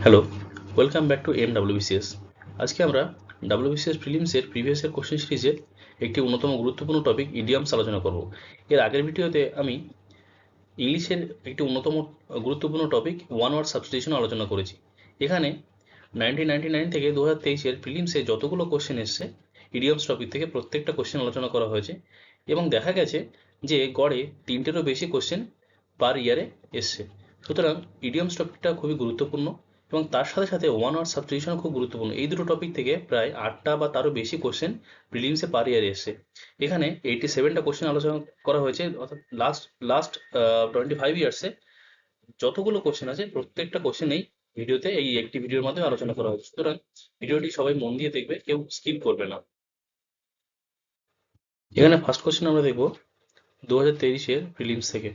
Hello, welcome back to MWBCS। আজকে আমরা WBCS প্রিলিমসের previous year question সিরিজের একটি অন্যতম গুরুত্বপূর্ণ টপিক ইডিয়ামস আলোচনা করব। এর আগের ভিডিওতে আমি ইংলিশের একটি অন্যতম গুরুত্বপূর্ণ টপিক ওয়ান ওয়ার্ড সাবস্টিটিউশন আলোচনা করেছি। এখানে 1999 থেকে 2023-এর প্রিলিমসে যতগুলো কোশ্চেন এসছে ইডিয়ামস টপিক থেকে প্রত্যেকটা কোশ্চেন আলোচনা করা হয়েছে এবং দেখা গেছে যে গড়ে 3টেরও বেশি কোশ্চেন পার ইয়ারে এসছে। সুতরাং ইডিয়ামস টপিকটা খুবই গুরুত্বপূর্ণ এবং তার সাথে সাথে ওয়ান ওয়ার্ড সাবস্টিটিউশন খুব গুরুত্বপূর্ণ। এই দুটো টপিক থেকে প্রায় 8টা বা তারও বেশি কোশ্চেন প্রিলিমসে পার ইয়ারে এসছে। এখানে 87টা কোশ্চেন আলোচনা করা হয়েছে, অর্থাৎ লাস্ট 25 ইয়ার্সে যতগুলো কোশ্চেন আছে প্রত্যেকটা কোশ্চেনেই ভিডিওতে এই একটি ভিডিওর মাধ্যমে আলোচনা করা হয়েছে। সুতরাং ভিডিওটি সবাই মন দিয়ে দেখবে, কেউ স্কিপ করবে না। এখানে ফার্স্ট কোশ্চেন আমরা দেখব 2023-এর প্রিলিমস থেকে।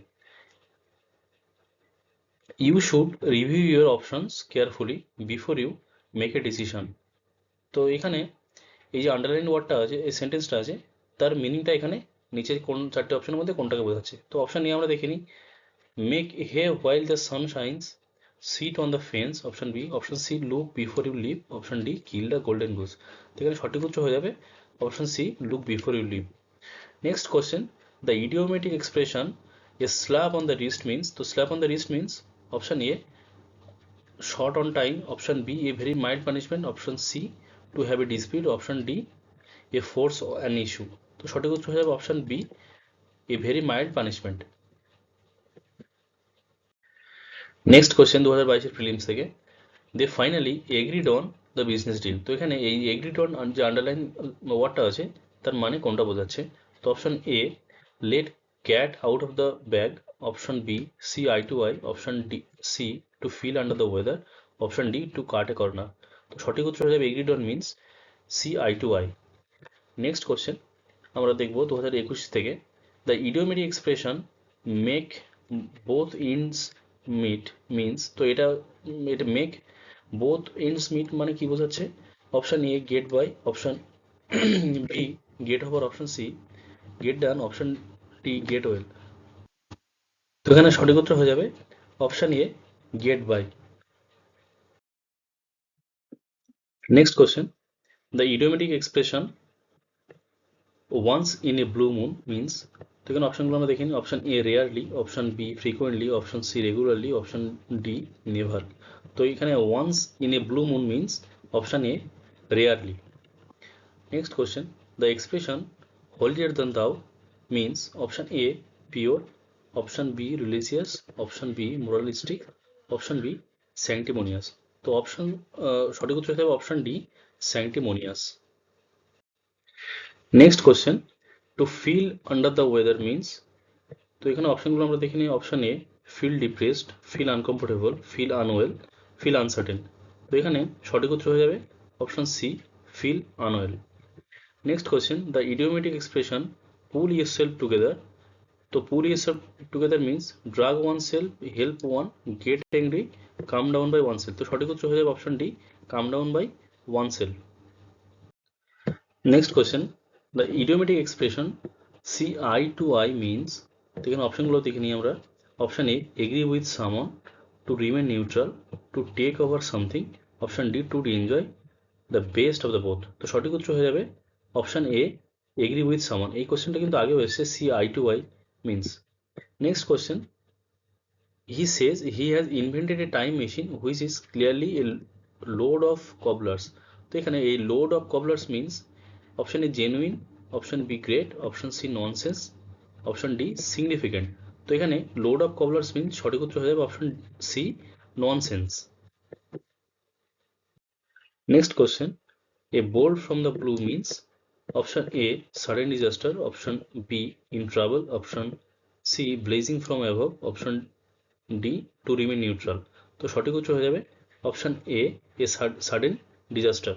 You should review your options carefully before you make a decision. তো এখানে এই যে আন্ডারলাইন ওয়ার্ডটা আছে, এই সেন্টেন্সটা আছে, তার মিনিংটা এখানে নিচের কোন চারটে অপশনের মধ্যে কোনটাকে বোঝাচ্ছে। তো অপশন নিয়ে আমরা দেখে নিই। Make hay while the sun shines, sit on the fence, option B. Option C, look before you leap, option D, kill the golden goose। তো এখানে সঠিক উত্তর হয়ে যাবে option C, look before you leap। Next question, the idiomatic expression a slap on the wrist means, তো slap on the wrist means option A short on time, option B a very mild punishment, option C to have a dispute, option D a force an issue। তো সঠিক উত্তর হয়ে যাবে option B a very mild punishment। Next question 2022-এর prelims থেকে, they finally agreed on the business deal. তো এখানে এই এগ্রিড অন যে আন্ডারলাইন ওয়ার্ডটা আছে তার মানে কোনটা বোঝাচ্ছে? তো option A, let cat out of the bag, option B see eye to eye, option D C to feel under the weather, option D to cut a corner. তো সঠিক উত্তর হয়ে যাবে agreed on means see eye to eye. Next question আমরা দেখবো 2021 থেকে, the idiomatic expression make both ends meet means. তো এটা মেক বোথ এন্ডস মিট মানে কি বোঝাচ্ছে? Option A get by, option B get over, option C get done, option D get well. তো এখানে সঠিক উত্তর হয়ে যাবে option A get by. Next question, the idiomatic expression once in a blue moon means. তো এখানে অপশনগুলো আমরা দেখিনি। Option A rarely, option B frequently, option C regularly, option D never. তো এখানে once in a blue moon means option A rarely. Next question, the expression holier than thou means option A pure, option B religious, option B moralistic, option B sanctimonious। তো option সঠিক উত্তর হবে option D sanctimonious। Next question, to feel under the weather means. তো এখানে অপশনগুলো আমরা দেখে নিই। Option A feel depressed, feel uncomfortable, feel unwell, feel uncertain. তো এখানে সঠিক উত্তর হয়ে যাবে option C feel unwell. Next question, the idiomatic expression pull yourself together. So pull yourself together means drag oneself, help one, get angry, calm down by oneself. তো সঠিক উত্তর হয়ে যাবে option D calm down by oneself। Next question, the idiomatic expression see eye to eye means। তো এখানে অপশনগুলো দেখে নিই আমরা। Option A agree with someone, to remain neutral, to take over something, option D to enjoy the best of the both। তো সঠিক উত্তর হয়ে যাবে অপশন এ এগ্রি উইথ সামন। এই কোশ্চেনটা কিন্তু আগেও এসেছে, see eye to eye means. Next question, he says he has invented a time machine which is clearly a load of cobblers. তো এখানে এই load of cobblers means option A genuine, option B great, option C nonsense, option D significant. তো এখানে load of cobblers means সঠিক উত্তর হয়ে যাবে option C nonsense. Next question, a bolt from the blue means option A sudden disaster, option B in trouble, option C blazing from above, option D to remain neutral। তো সঠিক উত্তর হয়ে যাবে option A a sudden disaster।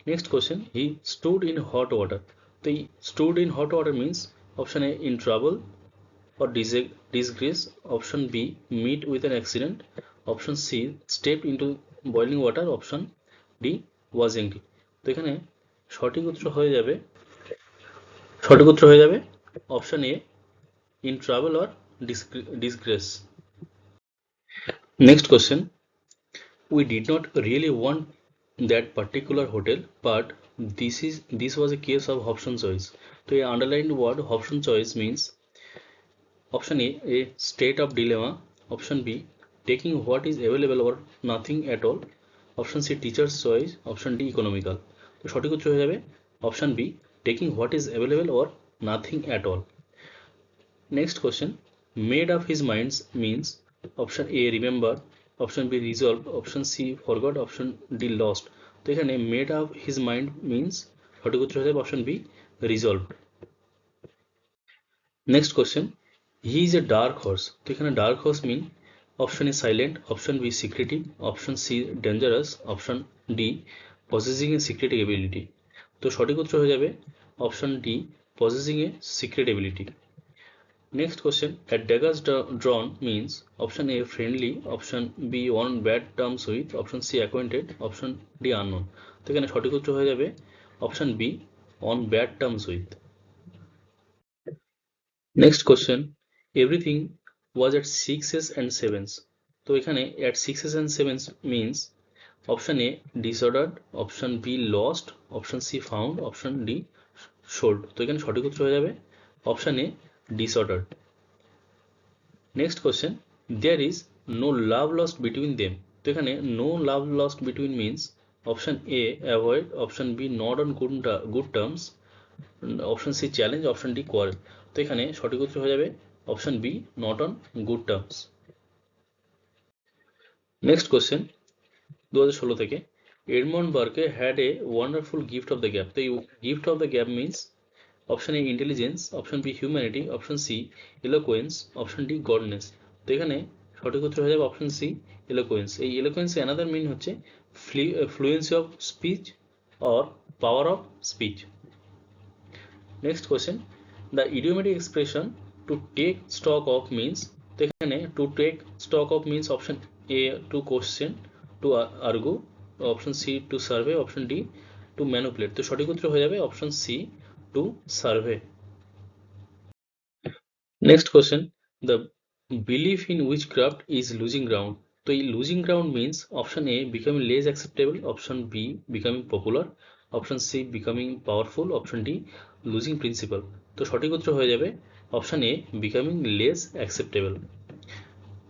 Next question, he stood in hot water। তো এই stood in hot water means option A in trouble or disgrace, option B meet with an accident, option C stepped into boiling water, option D was angry। তো এখানে সঠিক উত্তর হয়ে যাবে option A in travel or disgrace. Next question, we did not really want that particular hotel, but this was a case of option choice. So a underlined word option choice means option A state of dilemma, option B taking what is available or nothing at all, option C teacher's choice, option D economical. তো সঠিক উত্তর হয়ে যাবে option B taking what is available or nothing at all. Next question, made up his minds means option A remember, option B resolve, option C forgot, option D lost. তো এখানে made up his mind means সঠিক উত্তর হয়ে যাবে option B resolved. Next question, he is a dark horse. তো এখানে dark horse mean option A silent, option B secretive, option C dangerous, option D possessing a secret ability. তো সঠিক উত্তর হয়ে যাবে option D possessing a secret ability. Next question, at daggers drawn means option A friendly, option B on bad terms with, option C acquainted, option D unknown. তো এখানে সঠিক উত্তর হয়ে যাবে option B on bad terms with. Next question, everything was at 6s and 7s. তো এখানে at 6s and 7s means option A disordered, option B lost, option C found, option D sold. তো এখানে সঠিক উত্তর হয়ে যাবে option A disordered. Next question, there is no love lost between them. তো এখানে no love lost between means option A avoid, option B not on good terms, option C challenge, option D quarrel. তো এখানে সঠিক উত্তর হয়ে যাবে option B not on good terms. Next question, 2016 থেকে Edmund Burke had a wonderful gift of the gap. তো এই gift of the gap means option A intelligence, option B humanity, option C eloquence, option D godness. তো এখানে সঠিক উত্তর হয়ে যাবে option C eloquence. এই eloquence another mean হচ্ছে fluency of speech or power of speech. Next question, the idiomatic expression to take stock of means, তো এখানে to take stock of means option A to question, to argue, option C to survey, option D to manipulate. তো সঠিক উত্তর হয়ে যাবে option C to survey. Next question, the belief in witchcraft is losing ground. তো এই losing ground means option A becoming less acceptable, option B becoming popular, option C becoming powerful, option D losing principle. তো সঠিক উত্তর হয়ে যাবে option A becoming less acceptable.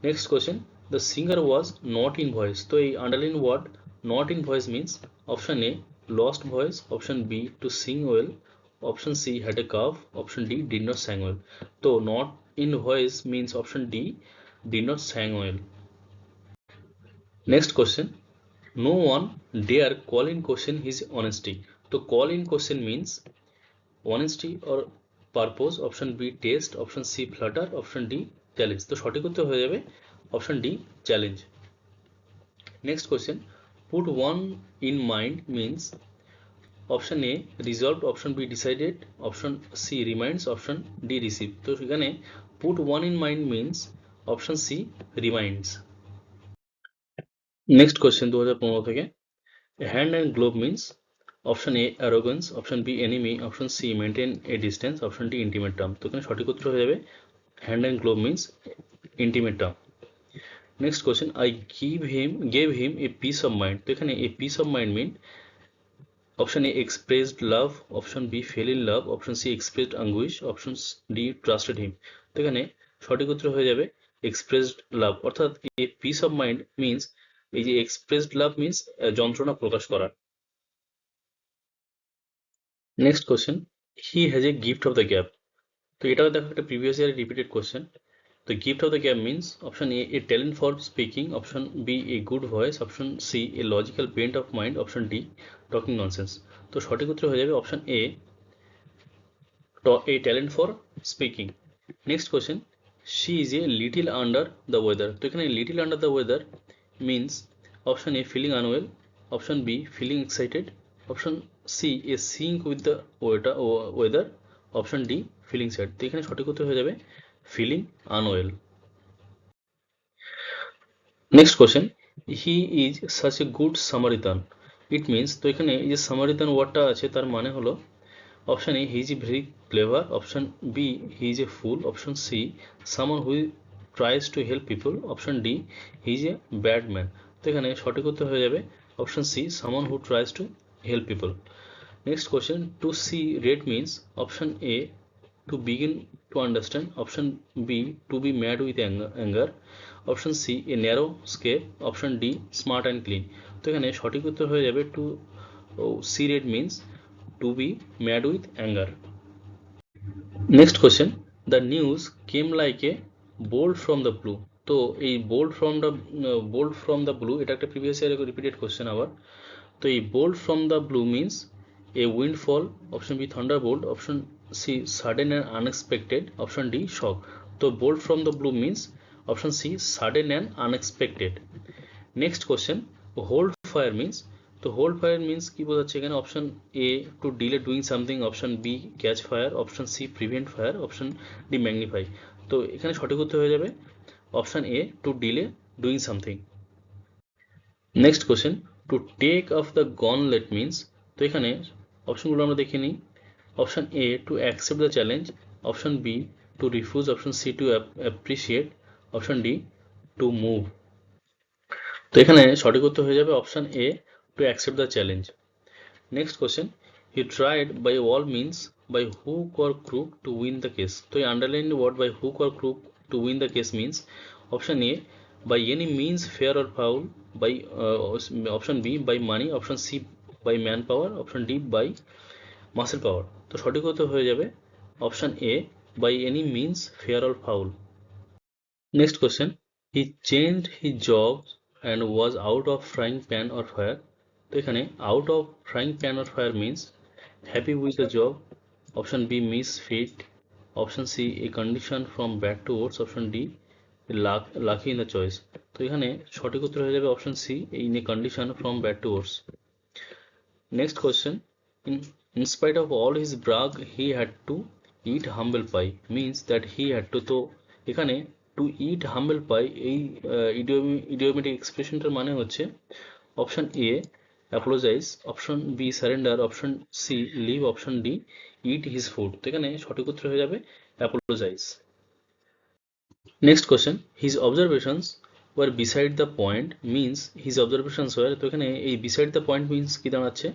Next question, the singer was not in voice. তো এই underline word not in voice means option A lost voice, option B to sing well, option C had a cough, option D did not sing well. তো not in voice means option D did not sing well. Next question, no one dare call in question his honesty. তো call in question means honesty or purpose, option B test, option C flutter, option D challenge. তো সঠিক উত্তর হয়ে যাবে option D challenge. Next question, put one in mind means option A resolved, option B decided, option C reminds, option D receive. তো সেখানে put one in mind means option C reminds. Next question 2015 থেকে hand and glove means option A arrogance, option B enemy, option C maintain a distance, option D intimate term. তো এখানে সঠিক উত্তর হয়ে যাবে hand and glove means intimate term. Next question, I gave him a peace of mind. তো এখানে a peace of mind mean option A expressed love, option B fell in love, option C expressed anguish, option D trusted him. তো এখানে সঠিক উত্তর হয়ে যাবে expressed love. অর্থাৎ a peace of mind means এই যে expressed love means যন্ত্রণা প্রকাশ করা. Next question, he has a gift of the gap. তো এটাও দেখো একটা previous year repeated question. The gift of the gap means option A talent for speaking, option B a good voice, option C a logical bent of mind, option D talking nonsense. তো সঠিক উত্তর হয়ে যাবে option A talent for speaking. Next question, she is a little under the weather. তো এখানে little under the weather means option A feeling unwell, option B feeling excited, option C a sync with the weather, option D feeling sad. তো এখানে সঠিক উত্তর হয়ে যাবে feeling unwell. Next question, he is such a good Samaritan. It means, তো এখানে এই যে Samaritan ওয়ার্ডটা আছে তার মানে হলো option A he is very clever, option B he is a fool, option C someone who tries to help people, option D he is a bad man. তো এখানে সঠিক উত্তর হয়ে যাবে option C, someone who tries to help people. Next question, to see red means option A to begin to understand, option B to be mad with anger, option C a narrow escape, option D smart and clean। তো এখানে সঠিক উত্তর হয়ে যাবে to see red means to be mad with anger. Next question, the news came like a bolt from the blue. তো এই bolt from the blue এটা একটা প্রিভিয়াস ইয়ার রিপিটেড কোশ্চেন আবার। তো এই bolt from the blue means a windfall, option B thunderbolt, option C sudden and unexpected, option D shock. তো bolt from the blue means option C sudden and unexpected. Next question, hold fire means, তো hold fire means কি বোঝাচ্ছে এখানে? Option A to delay doing something, option B catch fire, option C prevent fire, option D magnify. তো এখানে সঠিক উত্তর হয়ে যাবে option A to delay doing something. Next question, to take off the gauntlet means, তো এখানে অপশনগুলো আমরা দেখে নিই। Option A to accept the challenge, option B to refuse, option C to appreciate, option D to move. তো এখানে সঠিক উত্তর হয়ে যাবে option A to accept the challenge. Next question, he tried by all means by hook or crook to win the case. তো এই underline word by hook or crook to win the case means option A by any means fair or foul, by option B by money, option C by manpower, option D by muscle power। তো সঠিক উত্তর হয়ে যাবে option A by any means fair or foul। Next question, he changed his job and was out of frying pan or fire। তো এখানে out of frying pan or fire means happy with the job, option B misfit, option C a condition from bad to worse, option D lucky in the choice. তো এখানে সঠিক উত্তর হয়ে যাবে option C, in a condition from bad to worse. Next question, in spite of all his brag he had to eat humble pie means that he had to. তো এখানে two eat humble পাই এই idiomatic এক্সপ্রেশনটার মানে হচ্ছে option A apologise, option B surrender, option C leave, option D eat his food. তো এখানে সঠিক উত্তর হয়ে যাবে apologise. Next question, his observations were beside the point means his observations were. তো এখানে এই বিসাইড দ্য পয়েন্ট মিন্স কি দাঁড়াচ্ছে?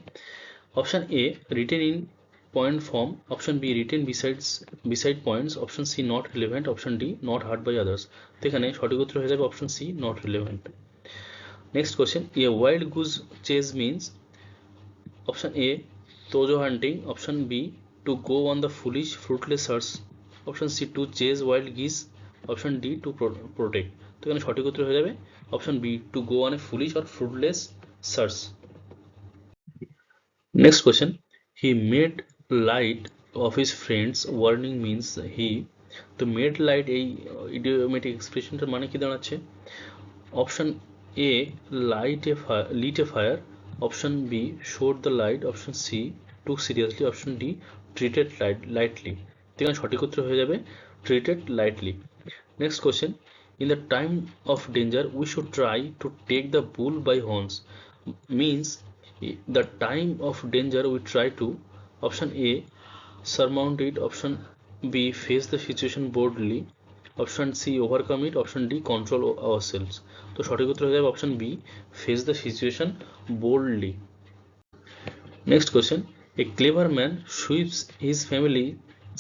Option A written in point form, option B written beside points, option C not relevant, option D not heard by others. তো এখানে সঠিক উত্তর হয়ে যাবে option C not relevant. Next question, a wild goose chase means option A তোজো hunting, option B to go on the foolish fruitless search, option C to chase wild geese, option D to protect. তো এখানে সঠিক উত্তর হয়ে যাবে option B to go on a foolish or fruitless search. Next question, he made light of his friends warning means he. তো made light এই idiomatic এক্সপ্রেশনটার মানে কি দাঁড়াচ্ছে? Option A lit a fire, option B showed the light, option C took seriously, option D treated lightly. তো এখানে সঠিক উত্তর হয়ে যাবে treated lightly. Next question, in the time of danger we should try to take the bull by horns means the time of danger we try to, option A surmount it, option B face the situation boldly, option C overcome it, option D control ourselves। তো সঠিক উত্তর হয়ে যাবে option B face the situation boldly। Next question, a clever man sweeps his family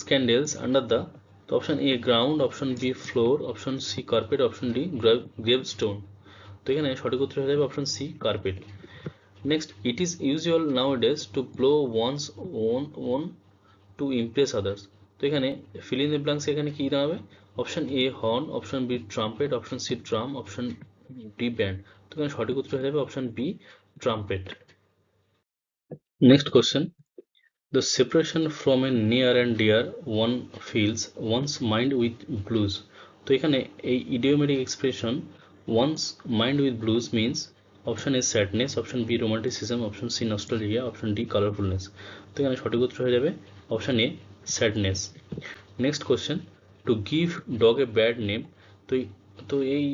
scandals under the, তো option A ground, option B floor, option C carpet, option D gravestone. তো এখানে সঠিক উত্তর হয়ে যাবে option C carpet. Next, it is usual nowadays to blow one's own to impress others. তো এখানে fill in the blanks এখানে কি দাঁড়াবে? Option A horn, option B trumpet, option C drum, option D band. তো এখানে সঠিক উত্তর হয়ে যাবে option B trumpet. Next question, the separation from a near and dear one fills one's mind with blues। তো এখানে এই idiomatic expression one's mind with blues means option A sadness, option B romanticism, option C nostalgia, option D colorfulness। তো এখানে সঠিক উত্তর হয়ে যাবে option A sadness। Next question, to give dog a bad name. তো তো এই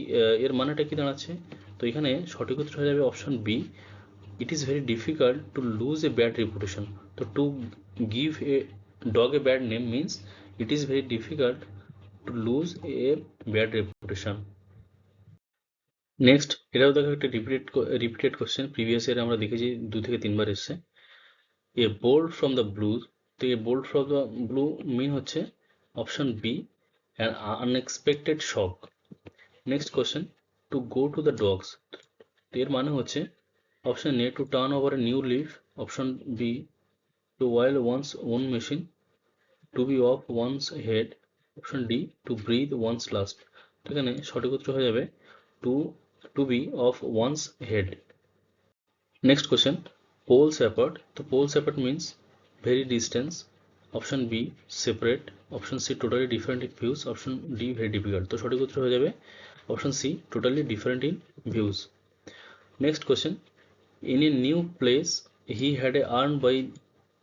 এর মানেটা কি দাঁড়াচ্ছে? তো এখানে সঠিক উত্তর হয়ে যাবে option B, it is very difficult to lose a bad reputation। So to give a dog a bad name means it is very difficult to lose a bad reputation। Next এটাও দেখো একটা রিপিটেড কোশ্চেন, প্রিভিয়াস ইয়ারে আমরা দেখেছি 2 থেকে 3 বার এসছে। A bolt from the blue, তো a bolt from the blue mean হচ্ছে option B an unexpected shock. Next question, to go to the dogs, এর মানে হচ্ছে option A to turn over a new leaf, option B to oil one's own machine, to be off one's head, option D to breathe one's last. তো এখানে সঠিক উত্তর হয়ে যাবে to to be off one's head. Next question, poles apart, তো poles apart means very distance, option B separate, option C totally different in views, option D very difficult. তো সঠিক উত্তর হয়ে যাবে option C totally different in views. Next question, in a new place he had a earned by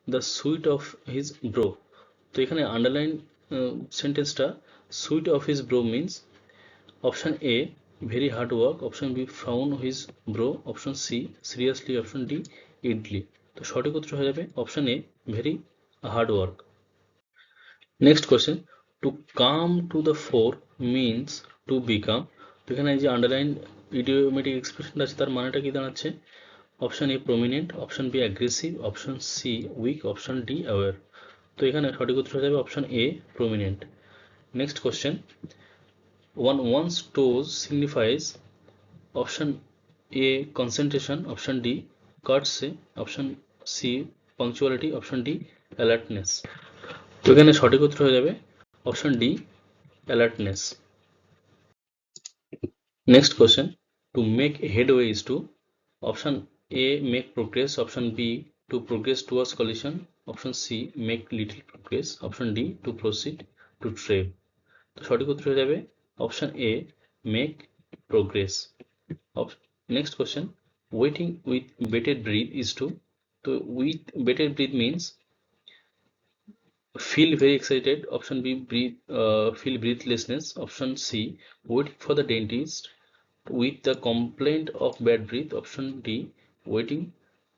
the sweat of his brow, তো এখানে underline সেন্টেন্সটা sweat of his brow means option A very hard work, option B frown his brow, option C seriously, option D idly. তো সঠিক উত্তর হয়ে যাবে option A very hard work. Next question, to come to the fore means to become, তো এখানে এই যে underline idiomatic এক্সপ্রেশনটা আছে তার মানেটা কি দাঁড়াচ্ছে, option A prominent, option B aggressive, option C weak, option D aware. তো এখানে সঠিক উত্তর হয়ে যাবে option A prominent. Next question, one one's toes signifies, option A concentration, option D courtesy, option C punctuality, option D alertness. তো এখানে সঠিক উত্তর হয়ে যাবে option D alertness. Next question, to make headway is to, option A make progress, option B to progress towards collision, option C make little progress, option D to proceed to ট্রেভ। তো সঠিক উত্তর হয়ে যাবে option A make progress. Next question, waiting with bated breath is to, তো with bated breath means feel very excited, option b feel breathlessness, option c waiting for the dentist with the complaint of bad breath, option d waiting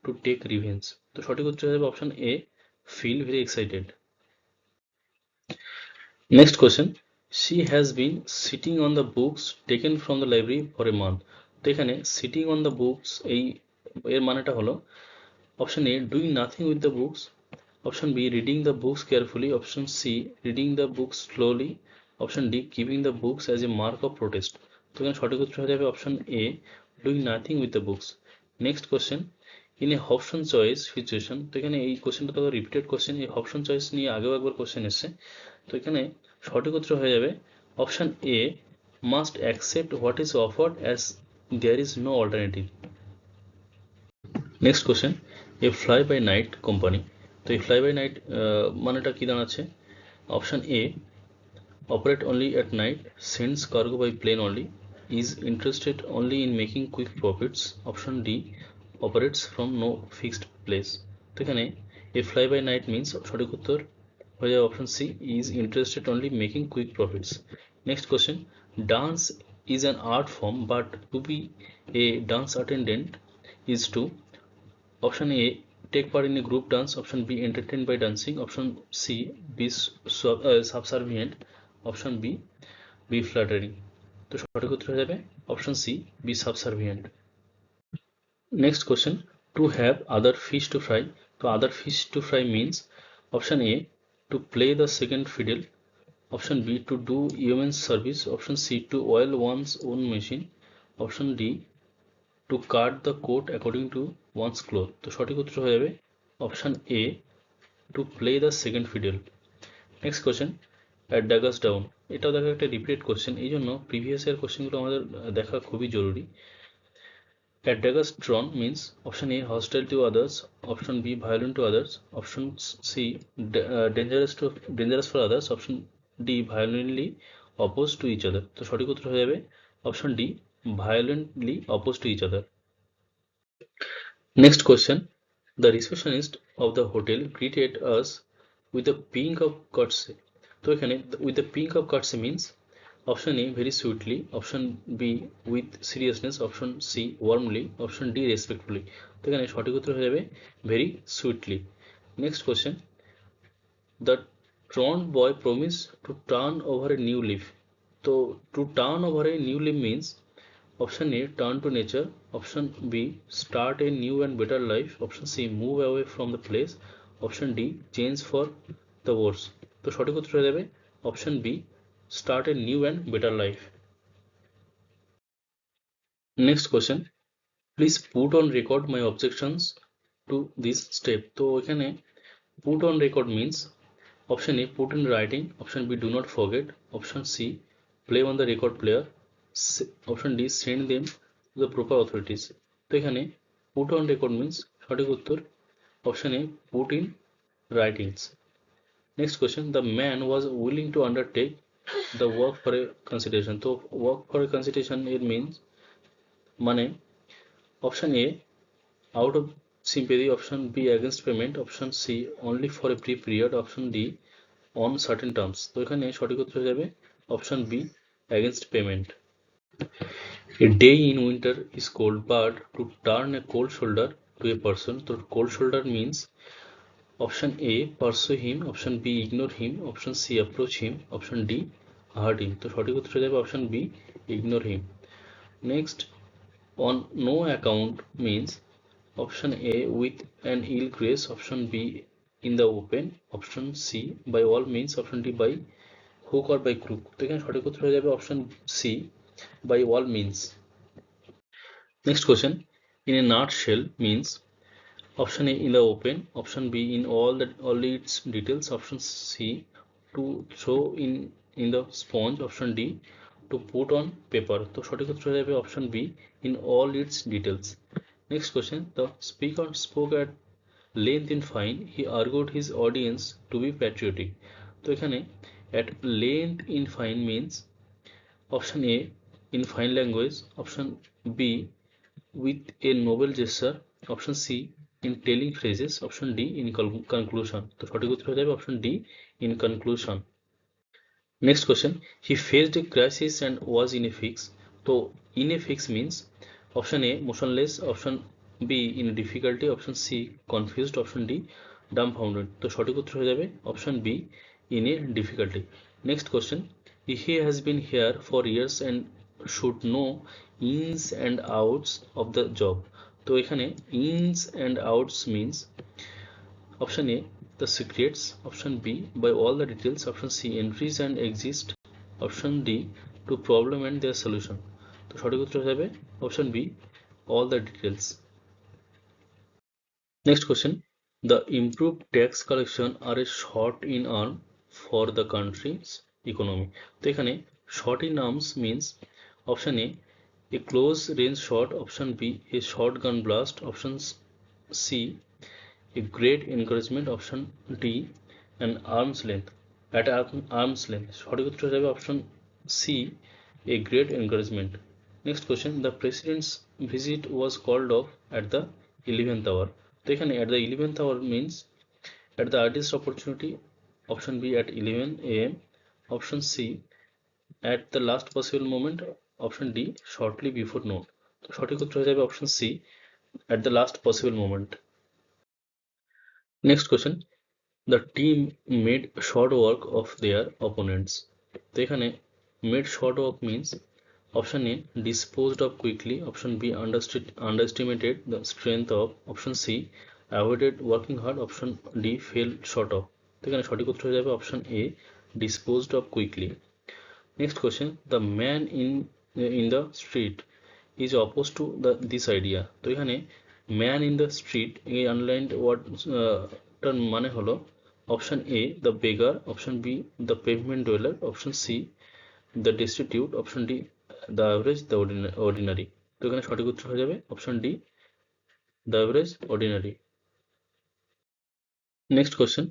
to take revenge। তো সঠিক উত্তর হবে option A feel very excited। Next question, she has been sitting on the books taken from the library for a month, তো এখানে sitting on the books এই এর মানেটা হলো option A doing nothing with the books, option B reading the books carefully, option C reading the books slowly, option D giving the books as a mark of protest. তো এখানে সঠিক উত্তর হয়ে যাবে option A doing nothing with the books. Next question, in a option choice situation, তো এখানে এই কোশ্চেনটা তো রিপিটেড কোশ্চেন, এই অপশন চয়েস নিয়ে আগেও একবার কোশ্চেন এসছে। তো এখানে সঠিক উত্তর হয়ে যাবে option A must accept what is offered as there is no alternative. Next question, a fly by night company, তো এই ফ্লাই বাই নাইট মানেটা কি দাঁড়াচ্ছে, option A operate only at night, sends cargo by plane only, is interested only in making quick profits, option D operates from no fixed place. তো এখানে a fly by night means সঠিক উত্তর হয়ে যাবে option C is interested only making quick profits. Next question, dance is an art form but to be a dance attendant is to, option A take part in a group dance, option b entertained by dancing, option c be subservient, option b be flattering। তো সঠিক উত্তর হয়ে যাবে option C be subservient. Next question, to have other fish to fry, তো other fish to fry means option A to play the second fiddle, option B to do human service, option C to oil one's own machine, option D to cut the coat according to one's cloth. তো সঠিক উত্তর হয়ে যাবে option A to play the second fiddle. Next question, at daggers down, এটাও দেখা একটা repeated question, এই জন্য প্রিভিয়াস ইয়ার কোশ্চেনগুলো আমাদের দেখা খুবই জরুরি। At daggers drawn means option A hostile to others, option B violent to others, option C dangerous for others, option D violently oppose to each other. তো সঠিক উত্তর হয়ে যাবে option D violently oppose to each other. Next question, the receptionist of the hotel greeted us with a pink of courtesy, তো এখানে with a pink of courtesy means option A very sweetly, option B with seriousness, option C warmly, option D respectfully। তো এখানে সঠিক উত্তর হয়ে যাবে very sweetly। Next question, the truant boy promised to turn over a new leaf, তো to turn over a new leaf means Option A, turn to nature. Option B, start a new and better life. Option C, move away from the place. Option D, change for the worse. তো সঠিক উত্তর হয়ে যাবে option B, start a new and better life. Next question, please put on record my objections to this step. তো এখানে put on record means option A, put in writing. Option B, do not forget. Option C, play on the record player. Option D, send them to the proper authorities. তো এখানে put on record means সঠিক উত্তর option A, put in writings. Next question, the man was willing to undertake the work for a consideration. তো work for a consideration এর means মানে option A, out of sympathy. Option B, against payment. Option C, only for a brief period. Option D, on certain terms. তো এখানে সঠিক উত্তর হয়ে যাবে option B, against payment. A day in winter is cold, but to turn a cold shoulder to a person. তো cold shoulder means option A, pursue him. Option B, ignore him. Option C, approach him. Option D, hurt him. তো সঠিক উত্তর হয়ে যাবে option B, ignore him. Next, on no account means option A, with an ill grace. Option B, in the open. Option C, by all means. Option D, by hook or by crook. তো এখানে সঠিক উত্তর হয়ে যাবে option C, by all means. Next question, in a nutshell means option A, in the open. Option B, in all its details. Option C, to throw in the sponge. Option D, to put on paper. তো সঠিক উত্তর হয়ে যাবে option B, in all its details. Next question, the speaker spoke at length in fine. He argued his audience to be patriotic. তো এখানে at length in fine means option A, in fine language. Option B, with a noble gesture. Option C, in telling phrases. Option D, in conclusion. তো সঠিক উত্তর হয়ে যাবে option D, in conclusion. Next question, he faced a crisis and was in a fix. তো in a fix means option A, motionless. Option B, in difficulty. Option C, confused. Option D, dumbfounded. তো সঠিক উত্তর হয়ে যাবে option B, in a difficulty. Next question, he has been here for years and should know ins and outs of the job. তো এখানে ins and outs means option A, the secrets. Option B, by all the details. Option C, entries and exist. Option D, to problem and their solution. তো সঠিক উত্তর হয়ে যাবে option B, all the details. Next question, the improved tax collection are a shot in arm for the country's economy. তো এখানে shot in arms means option A, a close range shot. Option B, a shotgun blast. Option C, a great encouragement. Option D, an arm's length, at arm's length. সঠিক উত্তর হয়ে যাবে option C, a great encouragement. Next question, the president's visit was called off at the 11th hour. তো এখানে at the 11th hour means at the earliest opportunity. Option B, at 11 AM. Option C, at the last possible moment. Option D, shortly before noon. তো সঠিক উত্তর হয়ে যাবে option C, at the last possible moment. Next question, the team made short work of their opponents. তো এখানে made short work means option A, disposed of quickly. Option B, underestimated the strength of. Option C, avoided working hard. Option D, fell short of. তো এখানে সঠিক উত্তর হয়ে যাবে option A, disposed of quickly. Next question, the man in the street is opposed to this idea. তো এখানে man in the street, এই আনলাইন্ড ওয়ার্ডটার মানে হলো option A, the beggar. Option B, the pavement dweller. Option C, the destitute. Option D, the average, the ordinary. তো এখানে সঠিক উত্তর হয়ে যাবে option D, the average ordinary. Next question,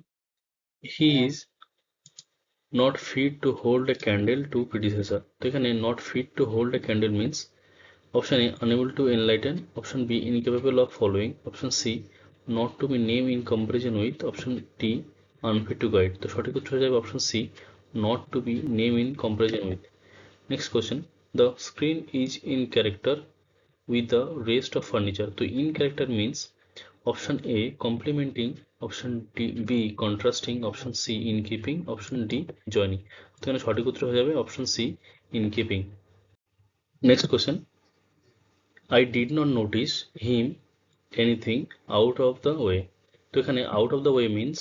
he is not fit to hold a candle to predecessor. তো এখানে not fit to hold a candle means option A, unable to enlighten. Option B, incapable of following. Option C, not to be named in comparison with. Option D, unfit to guide. তো সঠিক উত্তর হয়ে যাবে option C, not to be named in comparison with. Next question, the screen is in character with the rest of furniture. তো in character means option A, complementing. Option B, contrasting. Option C, in keeping. Option D, joining. তো এখানে সঠিক উত্তর হয়ে যাবে option C, in keeping. Next question, I did not notice him anything out of the way. তো এখানে out of the way means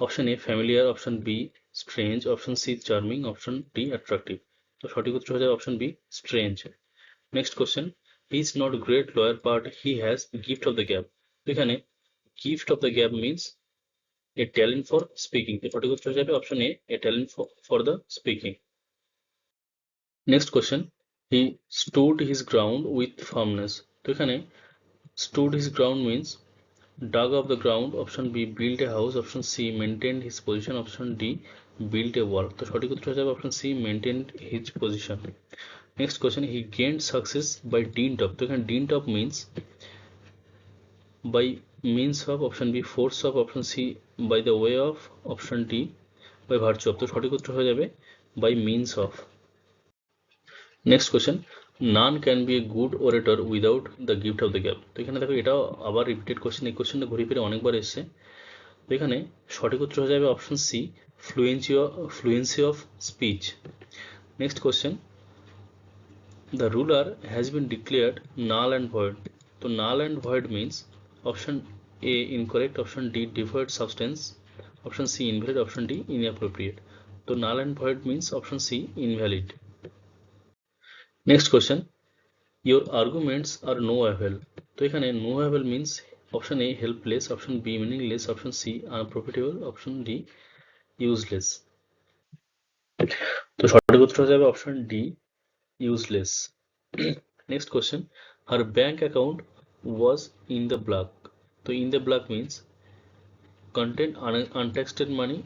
option A familiar, option B strange, option C charming, option D attractive. তো সঠিক উত্তর হয়ে যাবে option B strange. Next question, he is not great lawyer but he has gift of the gap. তো এখানে gift of the gap means a talent for speaking. তো সঠিক উত্তর হয়ে যাবে option A talent for the speaking. Next question, he stood his ground with firmness. তো এখানে stood his ground means dug up the ground, option B built a house, option C maintained his position, option D built a wall। তো সঠিক উত্তর হয়ে যাবে option C maintained his position। Next question, he gained success by dint of। তো এখানে dint of means by means of, option B force of, option C by the way of, option D by virtue of। তো সঠিক উত্তর হয়ে যাবে by means of। Next question, none can be a good orator without the gift of the gab। তো এখানে দেখো এটাও আবার রিপিটেড কোশ্চেন, এই কোশ্চেনটা ঘুরে ফিরে অনেকবার এসছে। তো এখানে সঠিক উত্তর হয়ে যাবে option C fluency of speech. Next question, the ruler has been declared null and void. তো null and void means option A incorrect, option D deferred substance, option C invalid, option D inappropriate. তো null and void means option C invalid. Next question, your arguments are no avail. তো এখানে no avail means option A helpless, option B meaningless, option C unprofitable, option D useless. তো সঠিক উত্তর হয়ে যাবে option D useless. Next question, her bank account was in the black. তো in the black means contained untaxed money,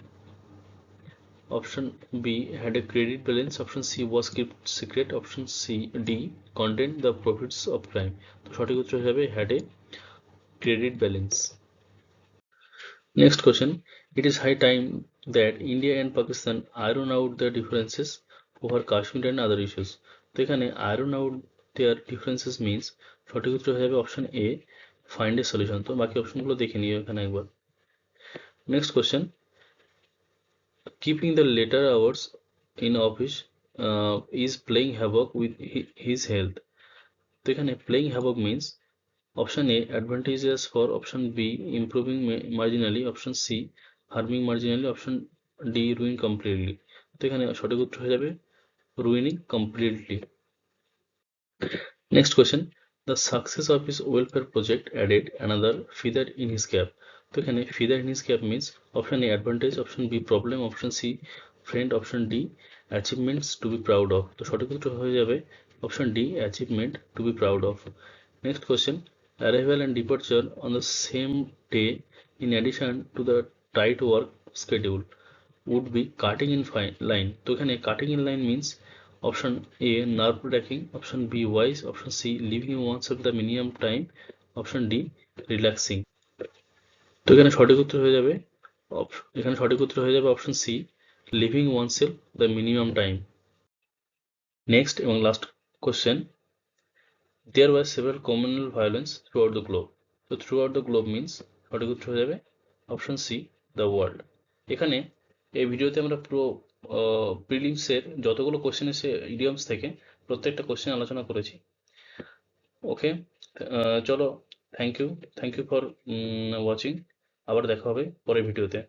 option B had a credit balance, option C was kept secret, option C D contained the profits of crime। তো সঠিক উত্তর হিসাবে had a credit balance। Next question, it is high time that India and Pakistan iron out their differences over Kashmir and other issues। তো এখানে iron out their differences means সঠিক উত্তর হয়ে যাবে option A find a solution। তো বাকি অপশনগুলো দেখে নিও এখানে একবার। Next question, keeping the later hours in office is playing havoc with his health। তো এখানে playing havoc means option A advantageous for, option B improving marginally, option C harming marginally, option D ruin completely। তো এখানে সঠিক উত্তর হয়ে যাবে ruining completely। Next question, the success of his welfare project added another feather in his cap। তো এখানে feather in his cap means option A advantage, option B problem, option C friend, option D achievements to be proud of। তো সঠিক উত্তর হয়ে যাবে option D achievement to be proud of। Next question, arrival and departure on the same day in addition to the tight work schedule would be cutting in line। তো এখানে cutting in line means option A nerve wracking, option B wise, option C leaving oneself the minimum time, option D relaxing। তো এখানে সঠিক উত্তর হয়ে যাবে option C living oneself the minimum time। Next এবং last question, there were several communal violence throughout the globe। তো throughout the globe means সঠিক উত্তর হয়ে যাবে অপশন সি দ্য ওয়ার্ল্ড। এখানে এই ভিডিওতে আমরা পুরো প্রিলিমসের যতগুলো কোশ্চেন এসে ইডিয়মস থেকে প্রত্যেকটা কোশ্চেন আলোচনা করেছি। ওকে, চলো, থ্যাংক ইউ ফর ওয়াচিং। আবার দেখা হবে পরের ভিডিওতে।